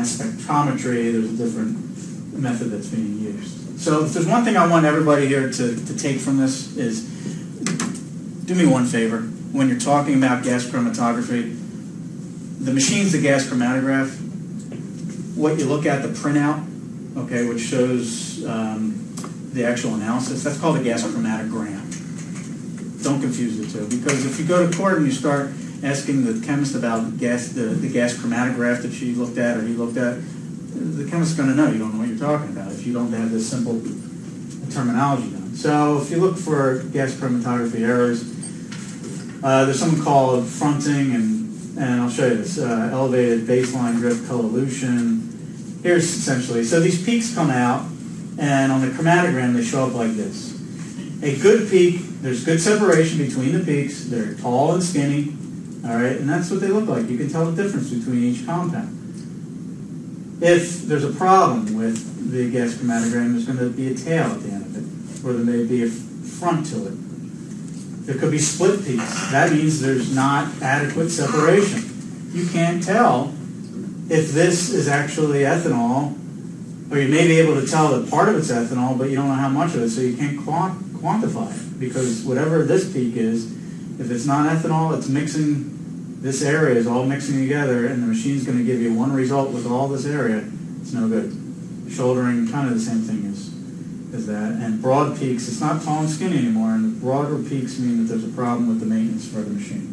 mass spectrometry, there's a different method that's being used. So if there's one thing I want everybody here to take from this is, do me one favor. When you're talking about gas chromatography, the machine's the gas chromatograph. What you look at, the printout, okay, which shows the actual analysis, that's called a gas chromatogram. Don't confuse the two, because if you go to court and you start asking the chemist about the gas chromatograph that she looked at or he looked at, the chemist's going to know you don't know what you're talking about if you don't have this simple terminology done. So if you look for gas chromatography errors, there's something called fronting, and I'll show you this, elevated baseline drift coevolution. Here's essentially, so these peaks come out, and on the chromatogram they show up like this. A good peak, there's good separation between the peaks, they're tall and skinny, all right, and that's what they look like. You can tell the difference between each compound. If there's a problem with the gas chromatogram, there's going to be a tail at the end of it, or there may be a front to it. There could be split peaks. That means there's not adequate separation. You can't tell if this is actually ethanol, or you may be able to tell that part of it's ethanol, but you don't know how much of it, so you can't quantify it, because whatever this peak is, if it's not ethanol, it's mixing, this area is all mixing together, and the machine's going to give you one result with all this area. It's no good. Shouldering, kind of the same thing as that. And broad peaks, it's not tall and skinny anymore, and the broader peaks mean that there's a problem with the maintenance for the machine.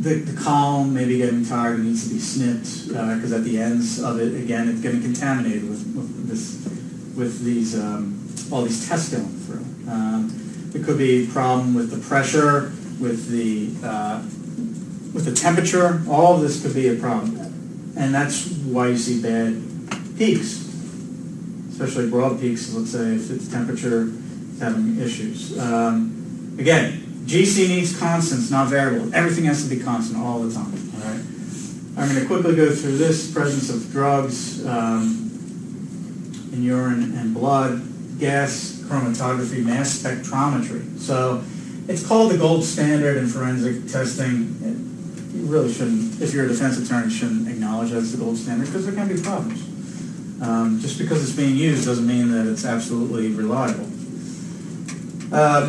The column may be getting tired and needs to be snipped, because at the ends of it, again, it's getting contaminated with these all these tests going through. There could be a problem with the pressure, with the temperature. All of this could be a problem, and that's why you see bad peaks, especially broad peaks. Let's say if it's temperature is having issues. Again, GC needs constants, not variable. Everything has to be constant all the time. All right. I'm going to quickly go through this: presence of drugs in urine and blood, gas chromatography, mass spectrometry. So it's called the gold standard in forensic testing. You really shouldn't, if you're a defense attorney, shouldn't acknowledge that it's the gold standard, because there can be problems. Just because it's being used doesn't mean that it's absolutely reliable.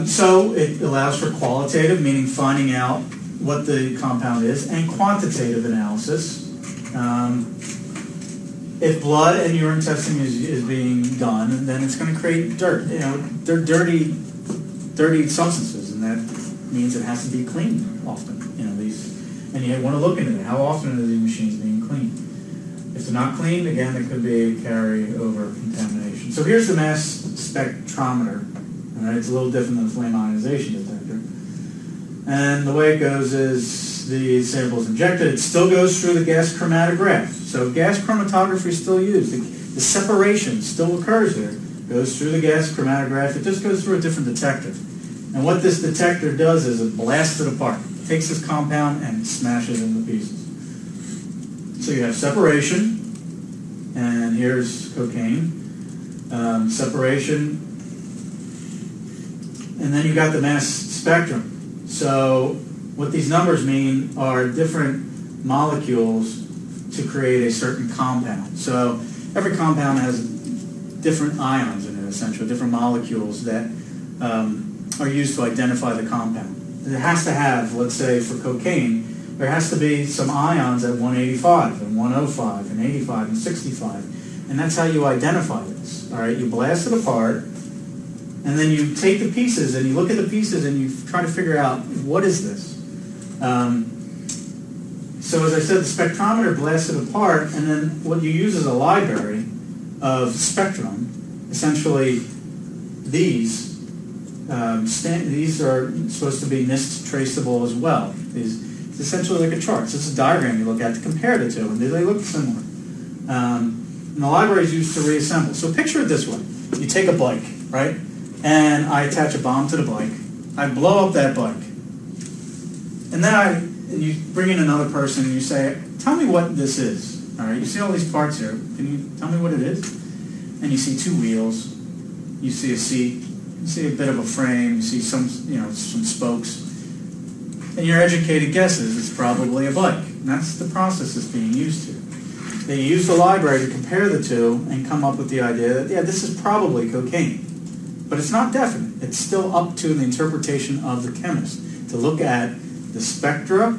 So it allows for qualitative, meaning finding out what the compound is, and quantitative analysis. If blood and urine testing is being done, then it's going to create dirt. They're dirty substances, and that means it has to be cleaned often. And you want to look into it. How often are these machines being cleaned? If they're not cleaned, again, it could be a carry-over contamination. So here's the mass spectrometer. All right, it's a little different than the flame ionization detector. And the way it goes is the sample is injected. It still goes through the gas chromatograph. So gas chromatography is still used. The separation still occurs there. It goes through the gas chromatograph. It just goes through a different detector. And what this detector does is it blasts it apart. It takes this compound and smashes it into pieces. So you have separation, and here's cocaine. Separation, and then you got the mass spectrum. So what these numbers mean are different molecules to create a certain compound. So every compound has different ions in it, essentially, different molecules that are used to identify the compound. It has to have, let's say for cocaine, there has to be some ions at 185 and 105 and 85 and 65. And that's how you identify this. All right, you blast it apart, and then you take the pieces and you look at the pieces and you try to figure out, what is this? So as I said, the spectrometer blasts it apart, and then what you use is a library of spectrum. Essentially, these are supposed to be NIST traceable as well. It's essentially like a chart. So it's a diagram you look at to compare the two, and they look similar. And the library is used to reassemble. So picture it this way. You take a bike, right? And I attach a bomb to the bike. I blow up that bike. And then you bring in another person and you say, tell me what this is. All right, you see all these parts here. Can you tell me what it is? And you see two wheels. You see a seat. You see a bit of a frame. You see some spokes. And your educated guess is it's probably a bike. And that's the process that's being used here. They use the library to compare the two and come up with the idea that, yeah, this is probably cocaine. But it's not definite. It's still up to the interpretation of the chemist to look at the spectra,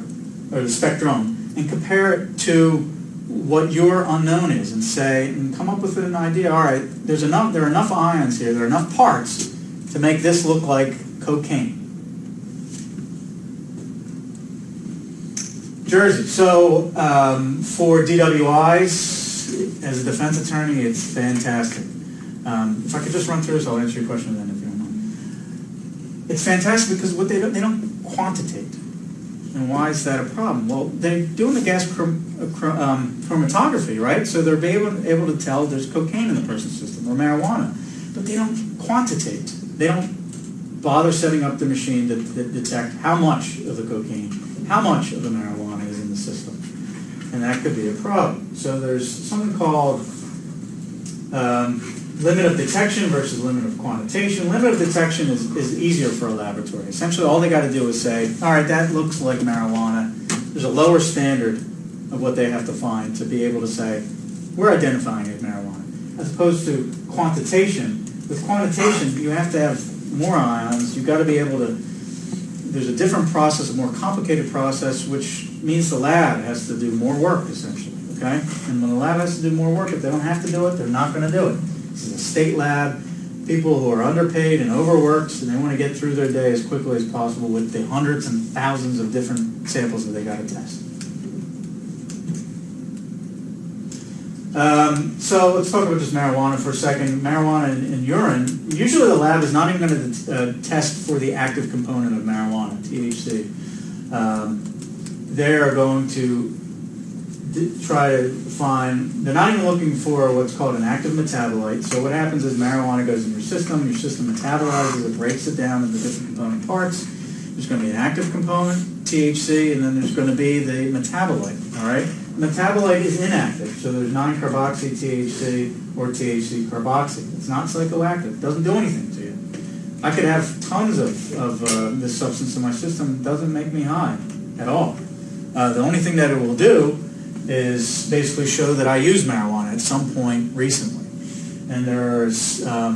or the spectrum, and compare it to what your unknown is and say, and come up with an idea, all right, there are enough ions here, there are enough parts to make this look like cocaine. Jersey. So for DWIs, as a defense attorney, it's fantastic. If I could just run through this, I'll answer your question then if you don't mind. It's fantastic because what they don't quantitate. And why is that a problem? Well, they're doing the gas chromatography, right? So they're able to tell there's cocaine in the person's system or marijuana, but they don't quantitate. They don't bother setting up the machine to detect how much of the cocaine, how much of the marijuana is in the system. And that could be a problem. So there's something called limit of detection versus limit of quantitation. Limit of detection is easier for a laboratory. Essentially, all they got to do is say, all right, that looks like marijuana. There's a lower standard of what they have to find to be able to say, we're identifying it as marijuana. As opposed to quantitation. With quantitation, you have to have more ions. You've got to be able to, there's a different process, a more complicated process, which means the lab has to do more work, essentially. Okay? And when the lab has to do more work, if they don't have to do it, they're not going to do it. This is a state lab, people who are underpaid and overworked, and they want to get through their day as quickly as possible with the hundreds and thousands of different samples that they got to test. So let's talk about just marijuana for a second. Marijuana in urine, usually the lab is not even going to test for the active component of marijuana, THC. They're going to try to find, they're not even looking for what's called an active metabolite. So what happens is marijuana goes in your system metabolizes it, breaks it down into different component parts. There's going to be an active component, THC, and then there's going to be the metabolite, all right? Metabolite is inactive, so there's 9-carboxy THC or THC carboxy. It's not psychoactive. It doesn't do anything to you. I could have tons of this substance in my system. It doesn't make me high at all. The only thing that it will do is basically show that I used marijuana at some point recently. And there's a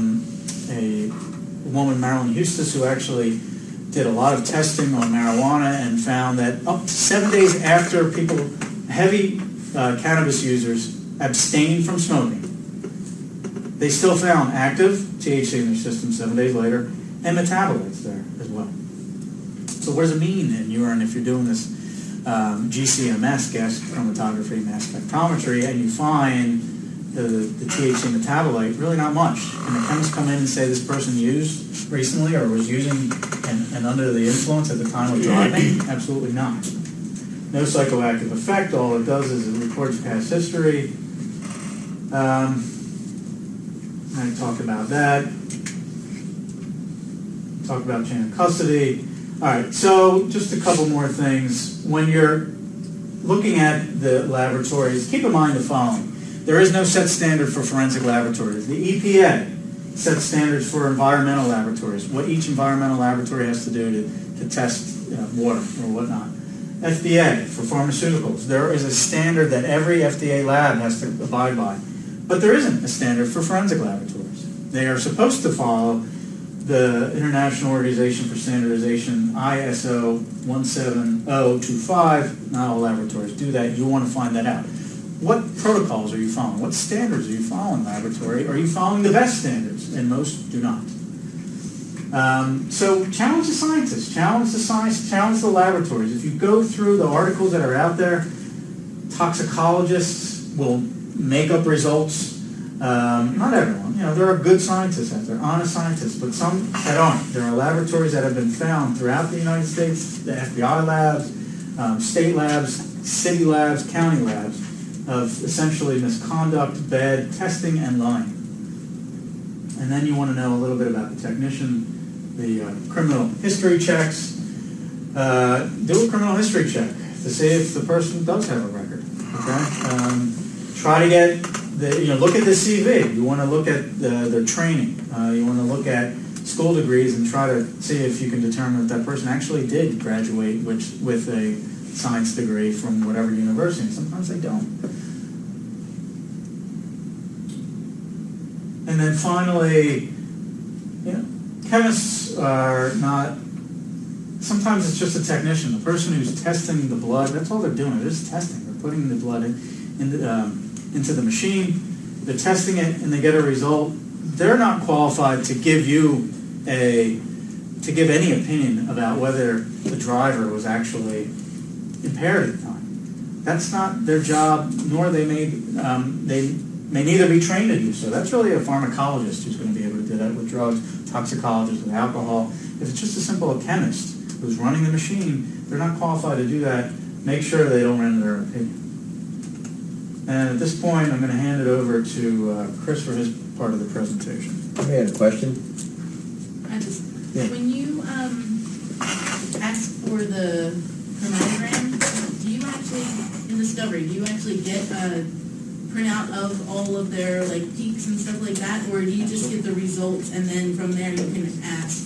woman, Marilyn Eustis, who actually did a lot of testing on marijuana and found that up to 7 days after people, heavy cannabis users, abstained from smoking, they still found active THC in their system 7 days later and metabolites there as well. So what does it mean in urine if you're doing this GCMS, gas chromatography, mass spectrometry, and you find the THC metabolite? Really not much. Can the chemist come in and say this person used recently or was using and under the influence at the time of driving? Absolutely not. No psychoactive effect. All it does is it records past history. I talk about that. Talk about chain of custody. All right, so just a couple more things. When you're looking at the laboratories, keep in mind the following. There is no set standard for forensic laboratories. The EPA sets standards for environmental laboratories, what each environmental laboratory has to do to test water or whatnot. FDA for pharmaceuticals. There is a standard that every FDA lab has to abide by. But there isn't a standard for forensic laboratories. They are supposed to follow the International Organization for Standardization, ISO 17025. Not all laboratories do that. You want to find that out. What protocols are you following? What standards are you following, laboratory? Are you following the best standards? And most do not. So challenge the scientists, challenge the science, challenge the laboratories. If you go through the articles that are out there, toxicologists will make up results. Not everyone. There are good scientists out there, honest scientists, but some that aren't. There are laboratories that have been found throughout the United States, the FBI labs, state labs, city labs, county labs, of essentially misconduct, bad testing, and lying. And then you want to know a little bit about the technician, the criminal history checks. Do a criminal history check to see if the person does have a record. Okay. Try to get look at the CV. You want to look at their training. You want to look at school degrees and try to see if you can determine if that person actually did graduate with a science degree from whatever university. Sometimes they don't. And then finally, chemists are not, sometimes it's just a technician. The person who's testing the blood, that's all they're doing. They're just testing. They're putting the blood into the machine. They're testing it, and they get a result. They're not qualified to give you any opinion about whether the driver was actually impaired at the time. That's not their job, nor they may neither be trained to do so. That's really a pharmacologist who's going to be able to do that with drugs, toxicologist with alcohol. If it's just a simple chemist who's running the machine, they're not qualified to do that. Make sure they don't render their opinion. And at this point, I'm going to hand it over to Chris for his part of the presentation. I had a question. When you ask for the chromatogram, do you actually, in Discovery, do you actually get a printout of all of their peaks and stuff like that, or do you just get the results and then from there you can ask?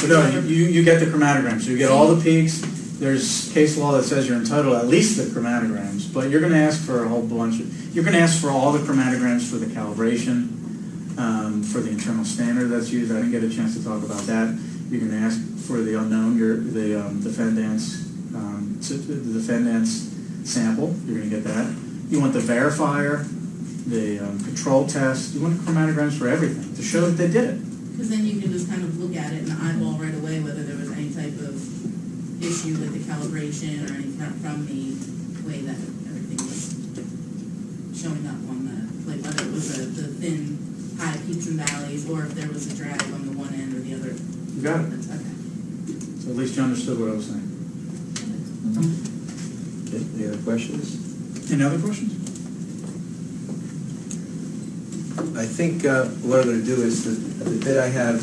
No, you get the chromatogram, so you get all the peaks. There's case law that says you're entitled to at least the chromatograms, but you're going to ask for a whole bunch. You're going to ask for all the chromatograms for the calibration, for the internal standard that's used. I didn't get a chance to talk about that. You're going to ask for the unknown, the defendant's sample. You're going to get that. You want the verifier, the control test. You want the chromatograms for everything to show that they did it. Because then you can just kind of look at it and eyeball right away whether there was any type of issue with the calibration or anything from the way that everything was showing up on whether it was the thin, high peaks and valleys, or if there was a drag on the one end or the other. You got it. Okay. So at least you understood what I was saying. Okay, any other questions? Any other questions? I think what I'm going to do is the bit I have